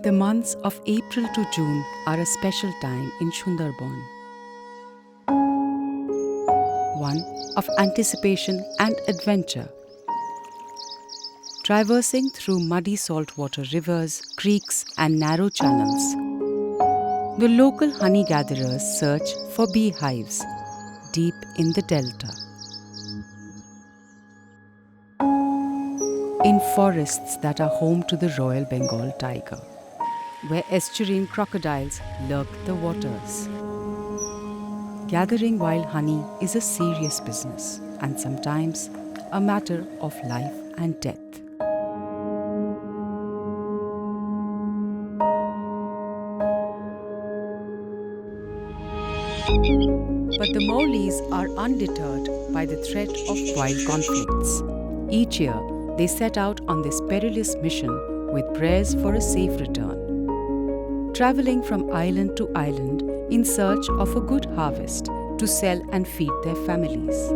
The months of April to June are a special time in Sundarban. One of anticipation and adventure. Traversing through muddy saltwater rivers, creeks, and narrow channels, the local honey gatherers search for beehives deep in the delta. In forests that are home to the Royal Bengal tiger, where estuarine crocodiles lurk the waters. Gathering wild honey is a serious business and sometimes a matter of life and death. But the Maulis are undeterred by the threat of wild conflicts. Each year, they set out on this perilous mission with prayers for a safe return. Traveling from island to island in search of a good harvest to sell and feed their families.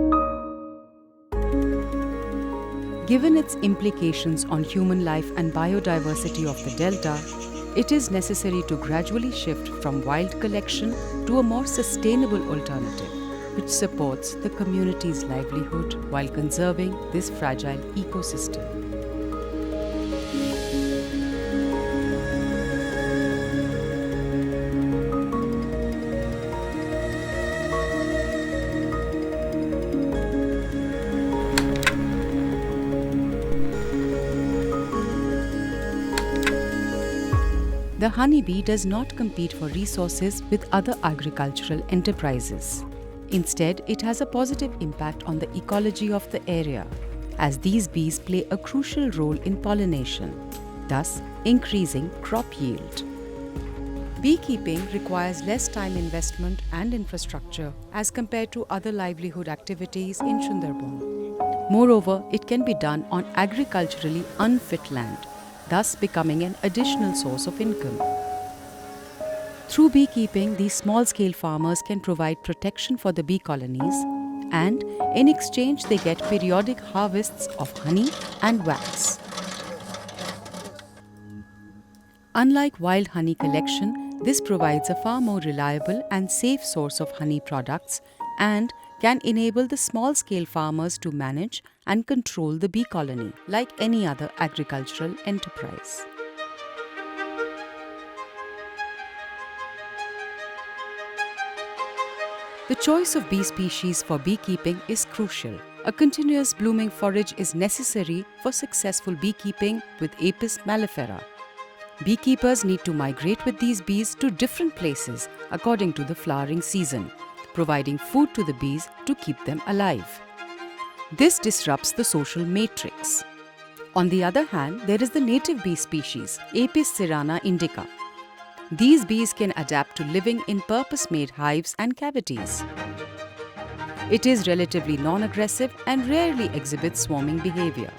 Given its implications on human life and biodiversity of the delta, it is necessary to gradually shift from wild collection to a more sustainable alternative, which supports the community's livelihood while conserving this fragile ecosystem. The honeybee does not compete for resources with other agricultural enterprises. Instead, it has a positive impact on the ecology of the area, as these bees play a crucial role in pollination, thus increasing crop yield. Beekeeping requires less time investment and infrastructure as compared to other livelihood activities in Sundarban. Moreover, it can be done on agriculturally unfit land, thus becoming an additional source of income. Through beekeeping, these small-scale farmers can provide protection for the bee colonies, and in exchange they get periodic harvests of honey and wax. Unlike wild honey collection, this provides a far more reliable and safe source of honey products and can enable the small-scale farmers to manage and control the bee colony like any other agricultural enterprise. The choice of bee species for beekeeping is crucial. A continuous blooming forage is necessary for successful beekeeping with Apis mellifera. Beekeepers need to migrate with these bees to different places according to the flowering season, providing food to the bees to keep them alive. This disrupts the social matrix. On the other hand, there is the native bee species, Apis cerana indica. These bees can adapt to living in purpose-made hives and cavities. It is relatively non-aggressive and rarely exhibits swarming behavior.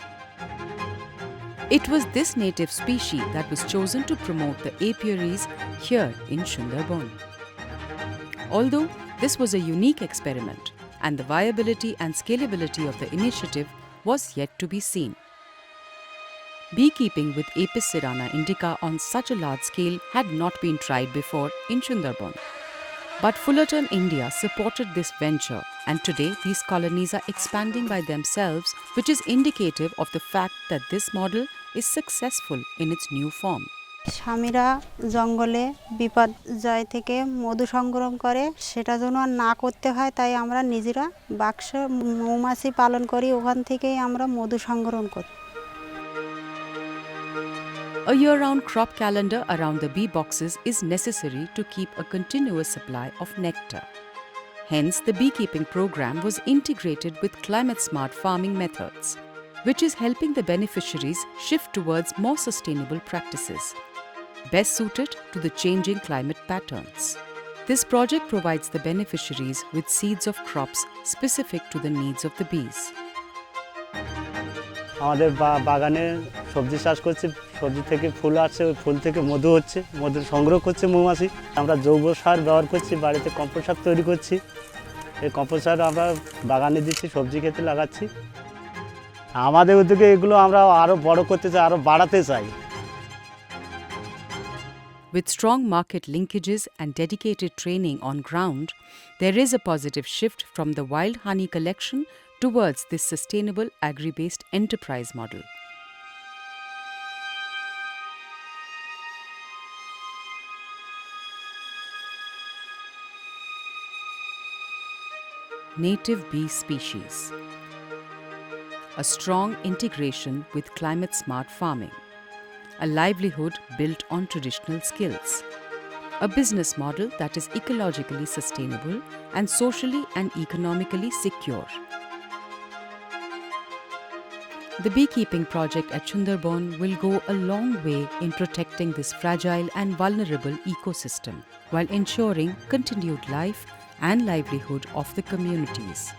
It was this native species that was chosen to promote the apiaries here in Sundarban. Although this was a unique experiment, and the viability and scalability of the initiative was yet to be seen. Beekeeping with Apis cerana indica on such a large scale had not been tried before in Sundarban. But Fullerton, India supported this venture, and today these colonies are expanding by themselves, which is indicative of the fact that this model is successful in its new form. স্বামীরা জঙ্গলে বিপর্যয় থেকে মধু সংগ্রহ করে সেটা যেন আর না করতে হয় তাই আমরা নিজেরা বাক্স মৌমাছি পালন করি ওখান থেকেই আমরা মধু সংগ্রহ করি A year-round crop calendar around the bee boxes is necessary to keep a continuous supply of nectar. Hence, the beekeeping program was integrated with climate-smart farming methods, which is helping the beneficiaries shift towards more sustainable practices, best suited to the changing climate patterns. This project provides the beneficiaries with seeds of crops specific to the needs of the bees. আমাদের বাগানে সবজি চাষ করছি, সবজি থেকে ফুল আসছে, ওই ফুল থেকে মধু হচ্ছে, মধু সংগ্রহ করছে মৌমাছি। আমরা জৈব সার ব্যবহার করছি, বাড়িতে কম্পোস্ট সার তৈরি করছি। এই কম্পোস্ট সার আমরা বাগানে দিচ্ছি, সবজি ক্ষেতে লাগাচ্ছি। আমাদের উদ্যোগে এগুলো আমরা আরও বড় করতে চাই, আরও বাড়াতে চাই। With strong market linkages and dedicated training on ground, there is a positive shift from the wild honey collection towards this sustainable agri-based enterprise model. Native bee species. A strong integration with climate-smart farming. A livelihood built on traditional skills. A business model that is ecologically sustainable and socially and economically secure. The beekeeping project at Sundarban will go a long way in protecting this fragile and vulnerable ecosystem while ensuring continued life and livelihood of the communities.